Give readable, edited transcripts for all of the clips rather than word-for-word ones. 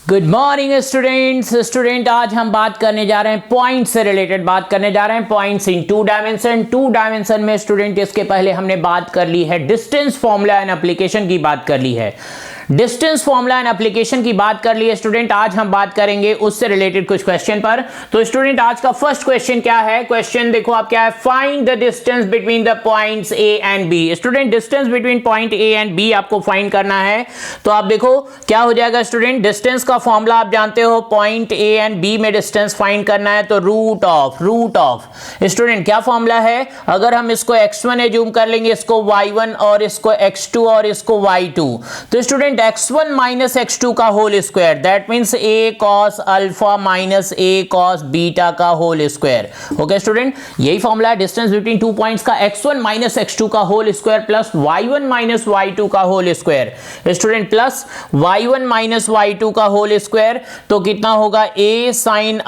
Good morning student आज हम बात करने जा रहे हैं पॉइंट से रिलेटेड बात करने जा रहे हैं पॉइंट्स इन टू डायमेंशन में स्टूडेंट इसके पहले हमने बात कर ली है डिस्टेंस फॉर्मूला एंड एप्लीकेशन की बात कर ली है डिस्टेंस फॉर्मूला एंड एप्लीकेशन की बात कर ली है स्टूडेंट। आज हम बात करेंगे उससे रिलेटेड कुछ क्वेश्चन पर। तो स्टूडेंट आज का फर्स्ट क्वेश्चन क्या है, क्वेश्चन देखो आप क्या है, find the distance between the points A and B. Student distance between point A and B आपको फाइंड करना है। तो आप देखो क्या हो जाएगा स्टूडेंट, डिस्टेंस का फॉर्मूला आप जानते हो, पॉइंट ए एंड बी में डिस्टेंस फाइंड करना है तो रूट ऑफ स्टूडेंट क्या फॉर्मूला है, अगर हम इसको x1 एज्यूम कर लेंगे, इसको y1 और इसको x2 और इसको y2, तो स्टूडेंट x1 माइनस x2 का whole square, that means a cos alpha minus a cos beta का होल स्क्वायर। ओके स्टूडेंट, यही फॉर्मूला है डिस्टेंस बिटवीन टू पॉइंट्स का, x1 माइनस x2 का whole square plus y1 minus y2 का whole square. Student plus y1 minus y2 का whole square तो कितना होगा, a sin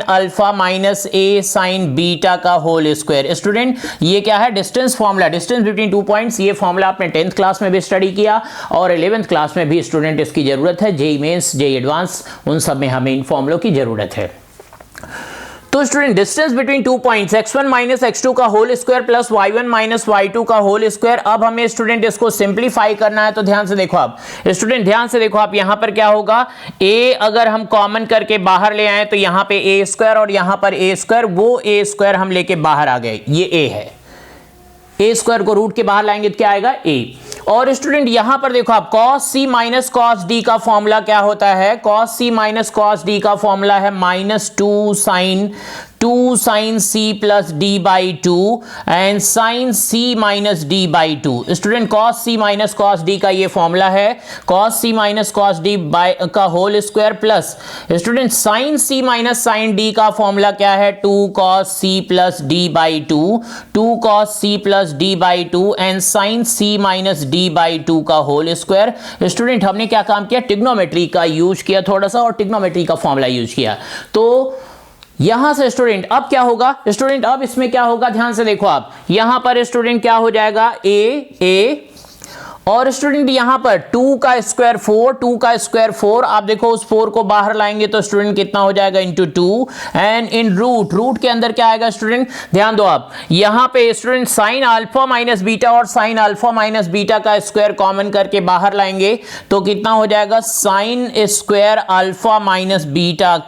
alpha minus a sin beta का होल स्क्वायर। स्टूडेंट ये क्या है, distance formula, distance between two points. ये फॉर्मूला आपने 10th क्लास में भी स्टडी किया और 11th क्लास में भी स्टूडेंट इसकी जरूरत है, जेईई मेंस जेईई एडवांस उन सब में हमें इन फॉर्मूलों की जरूरत है। तो student distance between two points x1 minus x2 का whole square plus y1 minus y2 का होल स्क्वायर। अब हमें स्टूडेंट इसको सिंपलीफाई करना है, तो ध्यान से देखो आप स्टूडेंट, ध्यान से देखो आप, यहां पर क्या होगा, a अगर हम कॉमन करके बाहर ले आए तो यहां पे a स्क्वायर और यहां पर a स्क्वायर, वो a स्क्वायर हम लेके बाहर आ गए, ये a है, a स्क्वायर को रूट के बाहर लाएंगे तो क्या आएगा a। और स्टूडेंट यहां पर देखो आप cos c minus cos d का फॉर्मूला क्या होता है, cos c minus cos d का फॉर्मूला है minus 2 sin c plus d by 2 and sin c minus d by 2। Student cos c minus cos d का ये फॉर्मूला है, cos c minus cos d का whole square plus student sin c minus sin d का formula क्या है, 2 cos c plus d by 2 cos c plus d by 2 and sin c minus d by 2 का whole square. Student हमने क्या काम किया, trigonometry का यूज किया थोड़ा सा और ट्रिग्नोमेट्री का फॉर्मूला यूज किया। तो यहां से स्टूडेंट अब क्या होगा, स्टूडेंट अब इसमें क्या होगा, ध्यान से देखो आप, यहां पर स्टूडेंट क्या हो जाएगा a और स्टूडेंट यहां पर 2 का स्क्वायर 4 आप देखो उस 4 को बाहर लाएंगे तो स्टूडेंट कितना हो जाएगा, इंटू 2 एंड इन रूट के अंदर क्या आएगा स्टूडेंट, ध्यान दो आप, यहां पे student sine alpha minus beta और साइन अल्फा माइनस बीटा का स्क्वायर कॉमन करके बाहर लाएंगे तो कितना हो जाएगा, sine square alpha minus beta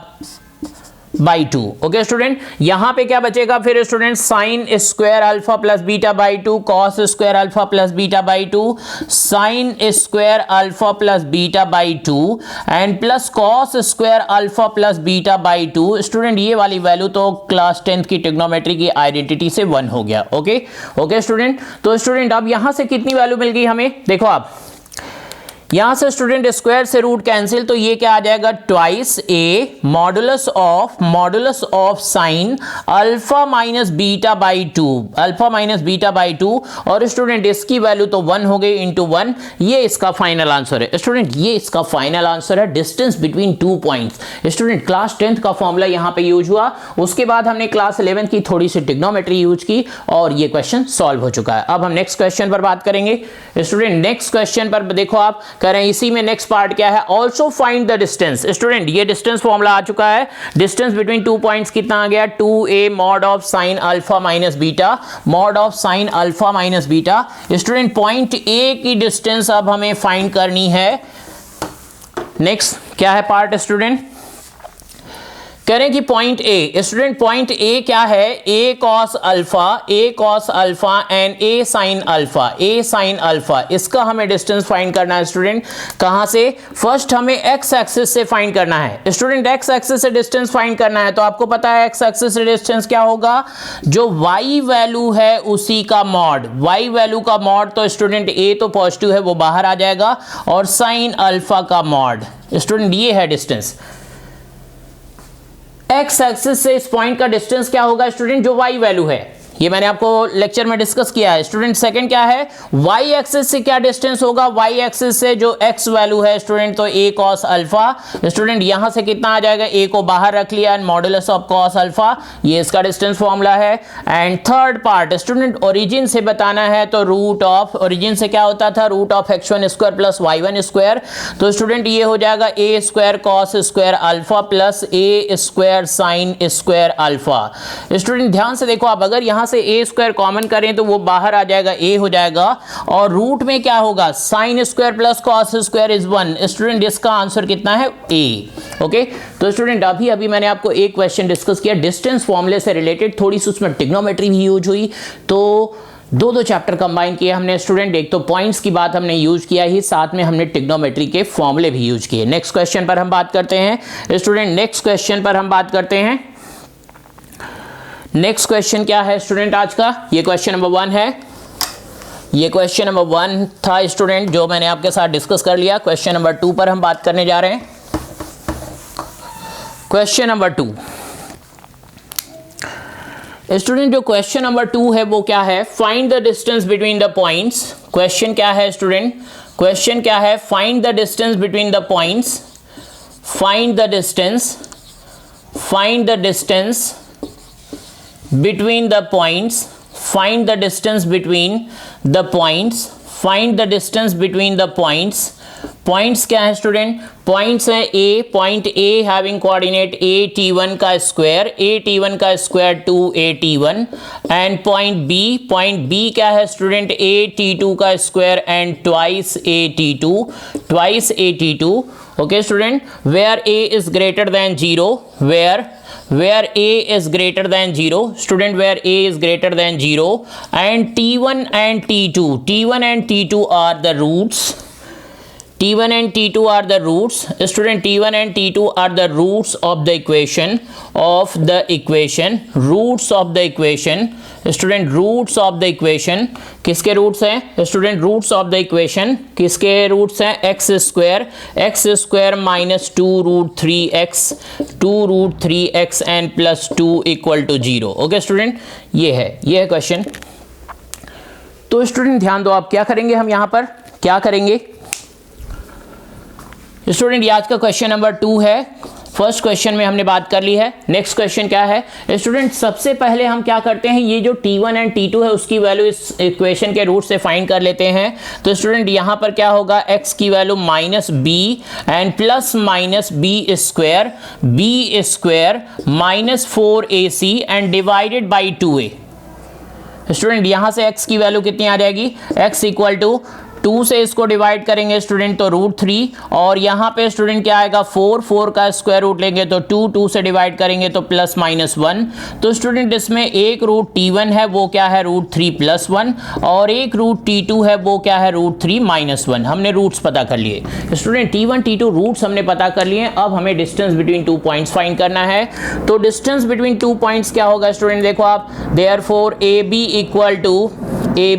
by 2। Okay student, यहां पे क्या बचेगा फिर student, sine square alpha plus beta by 2, cos square alpha plus beta by 2, sine square alpha plus beta by 2 and plus cos square alpha plus beta by 2। Student ये वाली value तो class 10th की trigonometry की identity से 1 हो गया। Okay student, तो student अब यहां से कितनी वैल्यू मिल गई हमें, देखो आप यहां से स्टूडेंट स्क्वायर से रूट कैंसिल तो ये क्या आ जाएगा, twice A modulus of sine alpha minus beta by 2 और स्टूडेंट इसकी वैल्यू तो 1 हो गई इंटू 1। ये इसका फाइनल आंसर है स्टूडेंट, ये इसका फाइनल आंसर है distance between two points. Student class 10th का फॉर्मूला यहां पे यूज हुआ, उसके बाद हमने क्लास 11th की थोड़ी सी ट्रिग्नोमेट्री यूज की और ये क्वेश्चन सॉल्व हो चुका है। अब हम नेक्स्ट क्वेश्चन पर बात करेंगे। स्टूडेंट नेक्स्ट क्वेश्चन पर देखो आप करें, इसी में नेक्स्ट पार्ट क्या है, also find the distance. Student ये डिस्टेंस फॉर्मूला आ चुका है, डिस्टेंस बिटवीन टू पॉइंट्स कितना आ गया, 2a mod of sine alpha minus beta. Student point A की डिस्टेंस अब हमें फाइंड करनी है। नेक्स्ट क्या है पार्ट स्टूडेंट, करें कि point A, student point A क्या है, a cos alpha and a sin alpha, इसका हमें डिस्टेंस फाइंड करना है स्टूडेंट। कहां से, फर्स्ट हमें x एक्सिस से फाइंड करना है स्टूडेंट, x एक्सिस से डिस्टेंस फाइंड करना है तो आपको पता है x एक्सिस से डिस्टेंस क्या होगा, जो y वैल्यू है उसी का मॉड, y वैल्यू का मॉड, तो स्टूडेंट a तो पॉजिटिव है वो बाहर आ जाएगा और साइन अल्फा का मॉड। स्टूडेंट ये है डिस्टेंस, x एक्सिस से इस पॉइंट का डिस्टेंस क्या होगा स्टूडेंट, जो y वैल्यू है ये मैंने आपको लेक्चर में डिस्कस किया है स्टूडेंट। सेकंड क्या है, वाई एक्सिस से क्या डिस्टेंस होगा, वाई एक्सिस से जो एक्स वैल्यू है स्टूडेंट तो a cos अल्फा, स्टूडेंट यहां से कितना आ जाएगा, a को बाहर रख लिया and modulus of cos alpha, ये इसका डिस्टेंस फॉर्मूला है। And third part student origin से बताना है तो रूट ऑफ, ओरिजिन से क्या होता था, root of x1 square plus y1 square, तो स्टूडेंट ये हो जाएगा a square cos square alpha plus a square sin square alpha. Student ध्यान से देखो, आप अगर यहां से a स्क्वायर कॉमन करें तो वो बाहर आ जाएगा, a हो जाएगा, और रूट में क्या होगा, sine square plus cos square is 1। Student इसका आंसर कितना है, a। ओके, तो स्टूडेंट अभी मैंने आपको एक क्वेश्चन डिस्कस किया डिस्टेंस फॉर्मूले से रिलेटेड, थोड़ी सी उसमें ट्रिग्नोमेट्री भी यूज हुई, तो दो चैप्टर कंबाइन किए हमने स्टूडेंट। एक तो पॉइंट्स की बात हमने यूज किया ही, साथ में हमने ट्रिग्नोमेट्री के फॉर्मूले भी यूज किए। नेक्स्ट क्वेश्चन पर हम बात करते हैं स्टूडेंट, नेक्स्ट क्वेश्चन पर हम बात करते हैं। नेक्स्ट क्वेश्चन क्या है स्टूडेंट आज का, ये क्वेश्चन नंबर 1 है, ये क्वेश्चन नंबर 1 था स्टूडेंट जो मैंने आपके साथ डिस्कस कर लिया। क्वेश्चन नंबर 2 पर हम बात करने जा रहे हैं। क्वेश्चन नंबर 2 स्टूडेंट, जो क्वेश्चन नंबर 2 है वो क्या है, find the distance between the points. Question क्या है स्टूडेंट, क्वेश्चन क्या है, find the distance between the points, find the distance, find the distance between the points, find the distance between the points, find the distance between the points। Points क्या है student, points है a, point a having coordinate a t1 का square, a t1 का square 2a t1, and point b क्या है student, a t2 का square and twice a t2, twice a t2। Okay student, where a is greater than 0, where a is greater than 0, student where a is greater than 0, and t1 and t2 are the roots, t1 and t2 are the roots, student t1 and t2 are the roots of the equation, roots of the equation, student roots of the equation, किसके roots हैं student, roots of the equation किसके roots हैं, x square minus 2 root 3x and plus 2 equal to 0। Okay student, ये है question. तो student ध्यान दो, आप क्या करेंगे, हम यहां पर क्या करेंगे स्टूडेंट, ये आज का क्वेश्चन नंबर 2 है। फर्स्ट क्वेश्चन में हमने बात कर ली है। नेक्स्ट क्वेश्चन क्या है स्टूडेंट, सबसे पहले हम क्या करते हैं, ये जो t1 एंड t2 है उसकी वैल्यू इस इक्वेशन के रूट से फाइंड कर लेते हैं। तो स्टूडेंट यहाँ पर क्या होगा, x की value minus b and plus minus b square minus 4ac and divided by 2a। Student यहाँ से x की वैल्यू कितनी आ जाएगी, x इक्वल टू 2 से इसको डिवाइड करेंगे स्टूडेंट तो रूट 3, और यहाँ पे स्टूडेंट क्या आएगा 4 का स्क्वायर रूट लेंगे तो 2 से डिवाइड करेंगे तो प्लस माइनस 1। तो स्टूडेंट इसमें एक रूट t1 है वो क्या है रूट 3 प्लस 1, और एक रूट t2 है वो क्या है रूट 3 माइनस 1। हमने रूट्स पता कर लिए स्टूडेंट, t1 t2 रूट्स हमने पता कर लिए। अब हमें डिस्टेंस बिटवीन 2 पॉइंट्स फाइंड करना है। तो डिस्टेंस बिटवीन 2 पॉइंट्स क्या होगा स्टूडेंट, देखो आप, therefore ab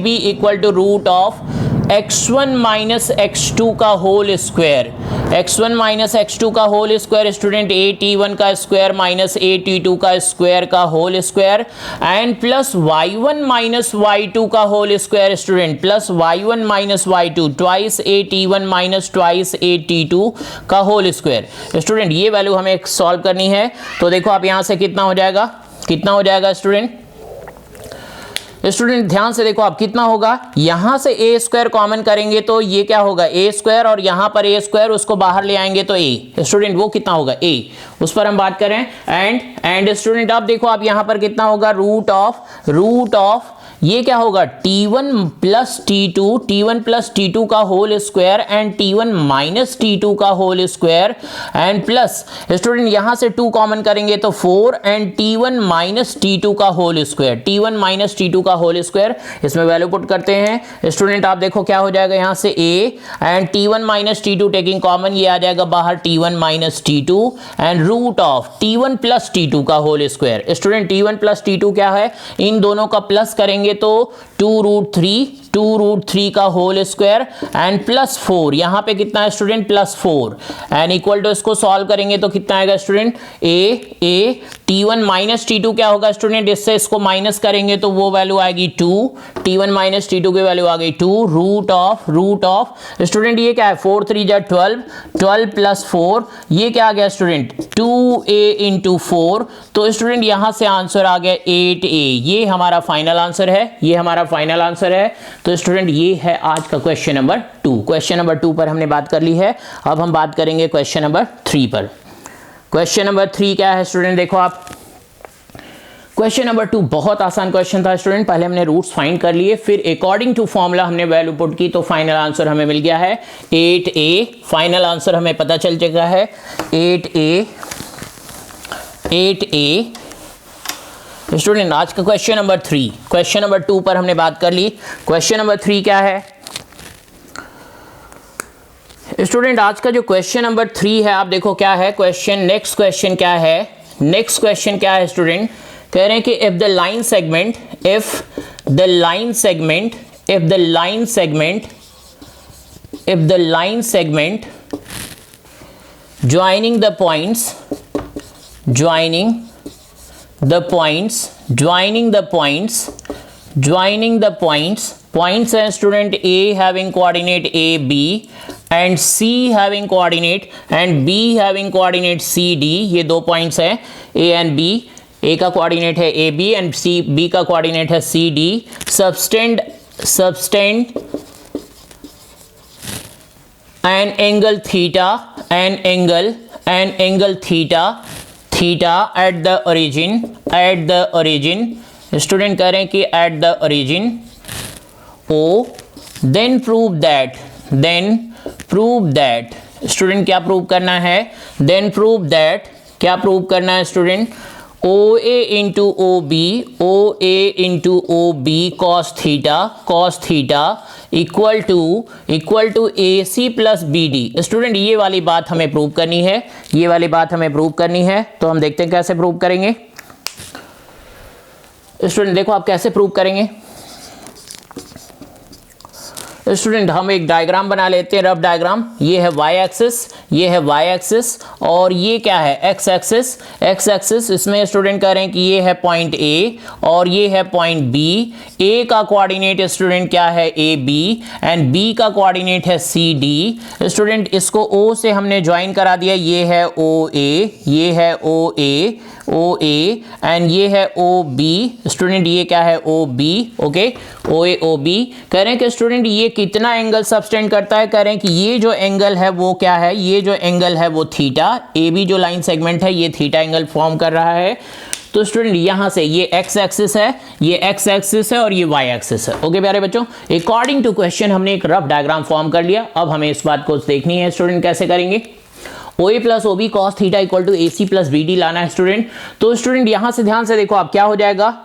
equal to root of x1 minus x2 का whole square, x1 minus x2 का whole square student a t1 का स्क्वायर माइनस a t2 का स्क्वायर का whole square, and plus y1 minus y2 का whole square student, plus y1 minus y2 twice a t1 minus twice a t2 का whole square. Student ये value हमें solve करनी है। तो देखो आप यहाँ से कितना हो जाएगा स्टूडेंट, स्टूडेंट ध्यान से देखो आप, कितना होगा, यहां से a स्क्वायर कॉमन करेंगे तो ये क्या होगा a स्क्वायर, और यहां पर a स्क्वायर उसको बाहर ले आएंगे तो a। स्टूडेंट वो कितना होगा a, उस पर हम बात करें। एंड स्टूडेंट आप देखो आप यहां पर कितना होगा, रूट ऑफ ये क्या होगा t1 प्लस t2 का whole square and t1 minus t2 का whole square, and plus student यहां से 2 कॉमन करेंगे तो 4 एंड t1 माइनस t2 का whole square, t1 minus t2 का होल स्क्वायर। इसमें वैल्यू पुट करते हैं स्टूडेंट, आप देखो क्या हो जाएगा, यहां से a and t1 minus t2 taking common, ये आ जाएगा बाहर t1 minus t2 and root of t1 plus t2 का whole square. Student t1 plus t2 क्या है, इन दोनों का प्लस करेंगे तो 2 रूट 2√3 का होल स्क्वायर एंड प्लस 4, यहाँ पे कितना है student plus 4 and equal to, इसको सॉल्व करेंगे तो कितना आएगा स्टूडेंट ए T1 माइनस T2 क्या होगा स्टूडेंट, इससे इसको माइनस करेंगे तो वो वैल्यू आएगी 2, T1 माइनस T2 की वैल्यू आ गई 2 रूट ऑफ स्टूडेंट ये क्या है 4 3 जा 12 प्लस 4, ये क्या आ गया स्टूडेंट 2a इंटू 4, तो स्टूडेंट यहां से आंसर आ गया 8a, ये हमारा फाइनल आंसर है, ये हमारा फाइनल आंसर है। तो स्टूडेंट ये है आज का क्वेश्चन नंबर 2। क्वेश्चन नंबर 2 पर हमने बात कर ली है, अब हम बात करेंगे क्वेश्चन नंबर 3 पर। क्वेश्चन नंबर 3 क्या है स्टूडेंट, देखो आप क्वेश्चन नंबर 2 बहुत आसान क्वेश्चन था स्टूडेंट। पहले हमने रूट्स फाइंड कर लिए, फिर अकॉर्डिंग टू फॉर्मूला हमने वैल्यू पुट की, तो फाइनल आंसर हमें मिल गया है 8a। फाइनल आंसर हमें पता चल चुका है 8a। स्टूडेंट आज का क्वेश्चन नंबर 3, क्वेश्चन नंबर 2 पर हमने बात कर ली। क्वेश्चन नंबर 3 क्या है स्टूडेंट, आज का जो क्वेश्चन नंबर 3 है, आप देखो क्या है क्वेश्चन, नेक्स्ट क्वेश्चन क्या है, नेक्स्ट क्वेश्चन क्या है स्टूडेंट, कह रहे हैं कि if the line segment joining the points है student A having coordinate A B and C having coordinate and B having coordinate C D, ये दो पॉइंट्स हैं A and B, A का कोऑर्डिनेट है AB एंड B का coordinate है CD, subtend an angle theta at the origin, student कह रहे हैं कि at the origin O, then prove that student क्या प्रूव करना है, then prove that क्या प्रूव करना है student, OA into OB cos theta equal to AC plus BD। Student ये वाली बात हमें प्रूव करनी है, तो हम देखते हैं कैसे प्रूव करेंगे। स्टूडेंट देखो आप कैसे प्रूव करेंगे स्टूडेंट, हम एक डायग्राम बना लेते हैं, रफ डायग्राम। ये है y एक्सिस, और ये क्या है x एक्सिस। इसमें स्टूडेंट कह रहे हैं कि ये है पॉइंट A और ये है पॉइंट B। A का कोऑर्डिनेट स्टूडेंट क्या है AB एंड B का कोऑर्डिनेट है CD। स्टूडेंट इसको O से हमने ज्वाइन करा दिया, ये है OA एंड ये है OB। स्टूडेंट ये क्या है OB, ओके OB। कह रहे हैं कि स्टूडेंट ये कितना एंगल सबटेंड करता है, कह रहे हैं कि ये जो एंगल है वो क्या है, ये जो एंगल है वो थीटा, AB जो लाइन सेगमेंट है ये थीटा एंगल फॉर्म कर रहा है। तो स्टूडेंट यहां से ये x एक्सिस है, और ये y एक्सिस है। ओके प्यारे बच्चों, अकॉर्डिंग टू क्वेश्चन हमने एक रफ डायग्राम फॉर्म कर लिया। अब हमें इस बात को देखनी है स्टूडेंट कैसे करेंगे। OA plus OB cos theta equal to AC plus BD लाना है स्टूडेंट। तो स्टूडेंट यहां से ध्यान से देखो आप क्या हो जाएगा,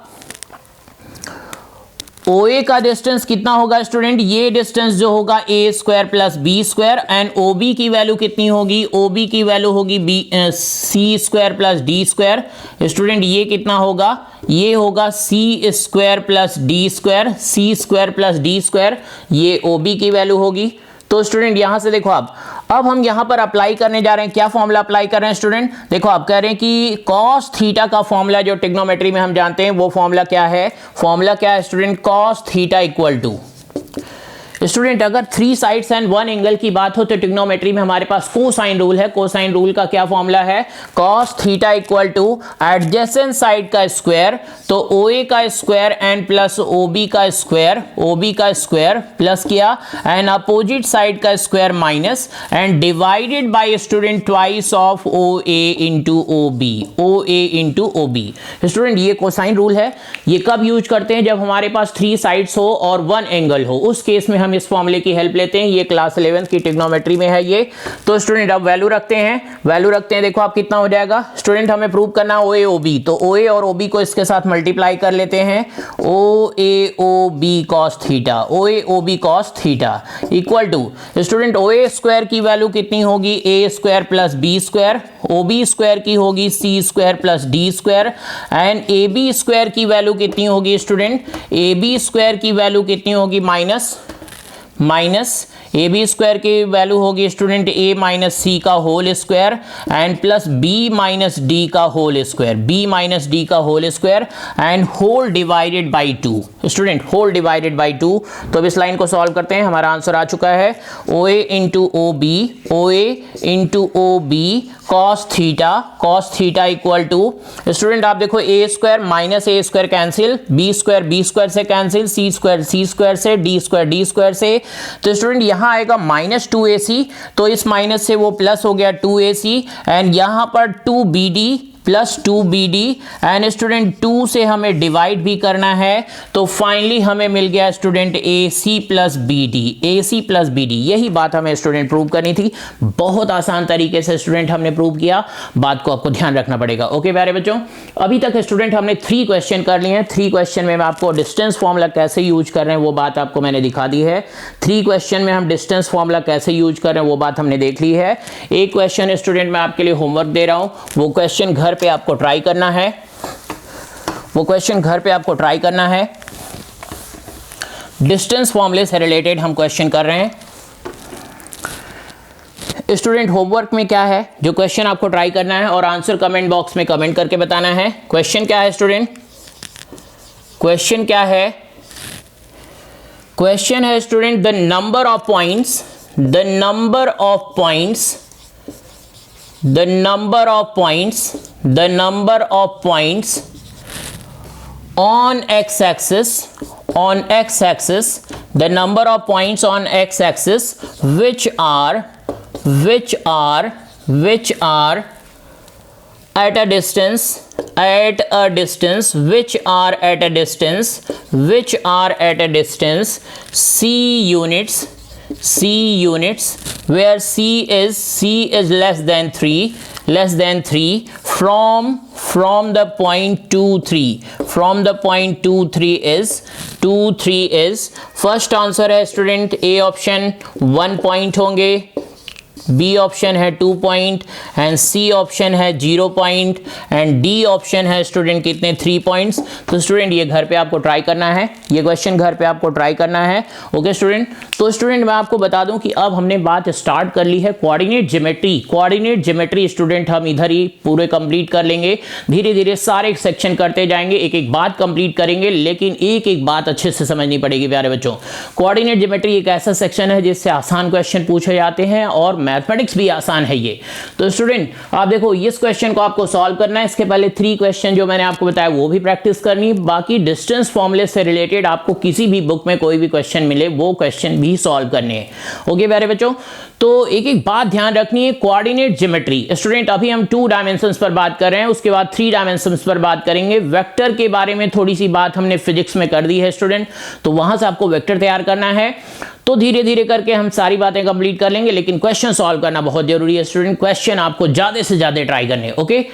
OA का डिस्टेंस कितना होगा स्टूडेंट, ये डिस्टेंस जो होगा A square plus B square and OB की वैल्यू कितनी होगी, OB की वैल्यू होगी C square plus D square. Student ये कितना होगा, ये होगा C square plus D square, C square plus D square, ये OB की वैल्यू होगी। तो स्टूडेंट यहां से देखो आप, अब हम यहां पर अप्लाई करने जा रहे हैं, क्या फॉर्मूला अप्लाई कर रहे हैं स्टूडेंट, देखो आप कह रहे हैं कि cos थीटा का फॉर्मूला जो ट्रिग्नोमेट्री में हम जानते हैं वो फॉर्मूला क्या है, student cos theta equal to student अगर 3 साइड्स एंड 1 एंगल की बात हो तो ट्रिग्नोमेट्री में हमारे पास कोसाइन रूल है। कोसाइन रूल का क्या फॉर्मूला है, cos theta equal two adjacent side का स्क्वायर, तो OA का स्क्वायर एंड प्लस OB का स्क्वायर प्लस किया एंड अपोजिट साइड का square minus and divided by student twice of OA into OB। Student ये कोसाइन रूल है, ये कब यूज करते हैं, जब हमारे पास 3 साइड्स हो और 1 एंगल हो, उस केस में हम हम इस फॉर्मूले की हेल्प लेते हैं, ये क्लास 11 की ट्रिग्नोमेट्री में है ये। तो स्टूडेंट अब वैल्यू रखते हैं, देखो आप कितना हो जाएगा स्टूडेंट, हमें प्रूव करना है OA OB, तो OA और OB को इसके साथ मल्टीप्लाई कर लेते हैं, OA OB cos theta, OA OB cos theta equal to student OA square की वैल्यू कितनी होगी, A square plus B square, OB square की होगी C square plus D square, and AB square की वैल्यू कितनी होगी स्टूडेंट, AB स्क्वायर की value कितनी होगी माइनस AB स्क्वायर की वैल्यू होगी स्टूडेंट A माइनस सी का whole square and plus B minus D का whole square, and whole divided by 2 student, whole divided by 2। तो अब इस लाइन को सॉल्व करते हैं, हमारा आंसर आ चुका है OA into O B cos theta equal to student आप देखो A square minus A square cancel, B square से कैंसिल, C स्क्वायर से, D स्क्वायर से, तो स्टूडेंट यहां आएगा माइनस 2AC, तो इस माइनस से वो प्लस हो गया 2AC, एंड यहां पर 2BD plus 2BD, and student 2 से हमें डिवाइड भी करना है, तो फाइनली हमें मिल गया स्टूडेंट AC प्लस BD, यही बात हमें स्टूडेंट प्रूव करनी थी। बहुत आसान तरीके से स्टूडेंट हमने प्रूव किया, बात को आपको ध्यान रखना पड़ेगा। ओके प्यारे बच्चों, अभी तक स्टूडेंट हमने 3 क्वेश्चन कर लिए हैं। 3 क्वेश्चन में मैं आपको डिस्टेंस फॉर्मूला कैसे यूज कर रहे हैं वो बात आपको मैंने दिखा दी है। 3 क्वेश्चन में हम डिस्टेंस फॉर्मूला कैसे यूज कर रहे हैं वो बात हमने देख ली है। एक क्वेश्चन स्टूडेंट मैं आपके लिए होमवर्क दे रहा हूं, वो क्वेश्चन घर पे आपको ट्राई करना है, डिस्टेंस फॉर्मूले से रिलेटेड हम क्वेश्चन कर रहे हैं। स्टूडेंट होमवर्क में क्या है, जो क्वेश्चन आपको ट्राई करना है और आंसर कमेंट बॉक्स में कमेंट करके बताना है। क्वेश्चन क्या है स्टूडेंट, क्वेश्चन है student the number of points on x-axis which are at a distance C units where C is less than 3 from the point 2 3 is first answer है student A option 1 point होंगे, B option है 2 point, and C option है 0 point, and D option है student कितने 3 points. तो student ये घर पे आपको ट्राई करना है, ये क्वेश्चन घर पे आपको ट्राई करना है। ओके स्टूडेंट, तो स्टूडेंट मैं आपको बता दूं कि अब हमने बात स्टार्ट कर ली है कोऑर्डिनेट ज्योमेट्री स्टूडेंट हम इधर ही पूरे कंप्लीट कर लेंगे, धीरे धीरे सारे सेक्शन करते जाएंगे, एक एक बात कंप्लीट करेंगे, लेकिन एक एक बात अच्छे से समझनी पड़ेगी प्यारे बच्चों। कोऑर्डिनेट ज्योमेट्री एक ऐसा सेक्शन है जिससे आसान क्वेश्चन पूछे जाते हैं और मैथमेटिक्स भी आसान है ये। तो स्टूडेंट आप देखो इस क्वेश्चन को आपको सॉल्व करना है, इसके पहले 3 क्वेश्चन जो मैंने आपको बताया वो भी प्रैक्टिस करनी है, बाकी डिस्टेंस फॉर्मूले से रिलेटेड आपको किसी भी बुक में कोई भी क्वेश्चन मिले वो क्वेश्चन भी सॉल्व करने हैं। ओके प्यारे बच्चों, तो एक एक बात ध्यान रखनी है, कोऑर्डिनेट ज्योमेट्री स्टूडेंट अभी हम 2 डायमेंशंस पर बात कर रहे हैं, उसके बाद 3 डायमेंशंस पर बात करेंगे। वेक्टर के बारे में थोड़ी सी बात हमने फिजिक्स में कर दी है स्टूडेंट, तो वहां से आपको वेक्टर तैयार करना है, तो धीरे धीरे करके हम सारी बातें कंप्लीट कर लेंगे, लेकिन क्वेश्चन सॉल्व करना बहुत जरूरी है स्टूडेंट, क्वेश्चन आपको ज्यादा से ज्यादा ट्राई करने। ओके,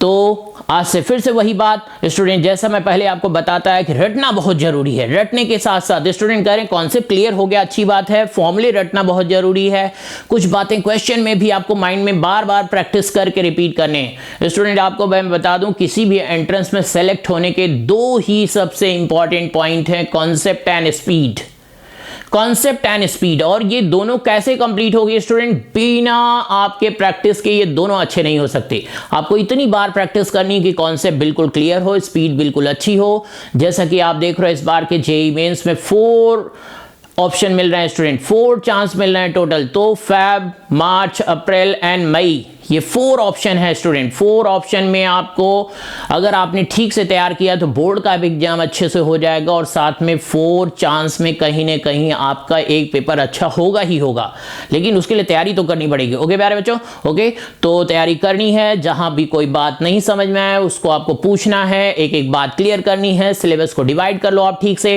तो आज से फिर से वही बात स्टूडेंट, जैसा मैं पहले आपको बताता है कि रटना बहुत जरूरी है, रटने के साथ साथ स्टूडेंट कह रहे हैं कॉन्सेप्ट क्लियर हो गया, अच्छी बात है, फॉर्मूले रटना बहुत जरूरी है, कुछ बातें क्वेश्चन में भी आपको माइंड में बार बार प्रैक्टिस करके रिपीट करने हैं। स्टूडेंट आपको मैं बता दूं किसी भी एंट्रेंस में सेलेक्ट होने के 2 ही सबसे इंपॉर्टेंट पॉइंट हैं, कॉन्सेप्ट एंड स्पीड, और ये दोनों कैसे कंप्लीट होगी स्टूडेंट, बिना आपके प्रैक्टिस के ये दोनों अच्छे नहीं हो सकते। आपको इतनी बार प्रैक्टिस करनी कि कॉन्सेप्ट बिल्कुल क्लियर हो, स्पीड बिल्कुल अच्छी हो। जैसा कि आप देख रहे हो इस बार के जेईई मेंस में 4 ऑप्शन मिल रहे हैं स्टूडेंट, 4 चांस मिल रहे हैं टोटल, तो फेब, मार्च, अप्रैल एंड मई ये 4 ऑप्शन है स्टूडेंट। 4 ऑप्शन में आपको अगर आपने ठीक से तैयार किया तो बोर्ड का भी एग्जाम अच्छे से हो जाएगा और साथ में 4 चांस में कहीं ना कहीं आपका एक पेपर अच्छा होगा ही होगा, लेकिन उसके लिए तैयारी तो करनी पड़ेगी। ओके प्यारे बच्चों, ओके तो तैयारी करनी है। जहां भी कोई बात नहीं समझ में आए उसको आपको पूछना है, एक एक बात क्लियर करनी है। सिलेबस को डिवाइड कर लो आप ठीक से।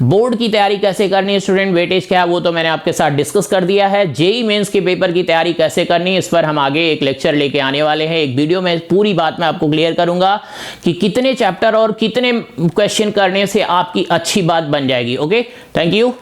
बोर्ड की तैयारी कैसे करनी है स्टूडेंट, वेटेज क्या है वो तो मैंने आपके साथ डिस्कस कर दिया है। जेईई मेंस के पेपर की तैयारी कैसे करनी है इस पर हम आगे एक लेक्चर लेके आने वाले हैं। एक वीडियो में पूरी बात मैं आपको क्लियर करूंगा कि कितने चैप्टर और कितने क्वेश्चन करने से आपकी अच्छी बात बन जाएगी। Okay, thank you.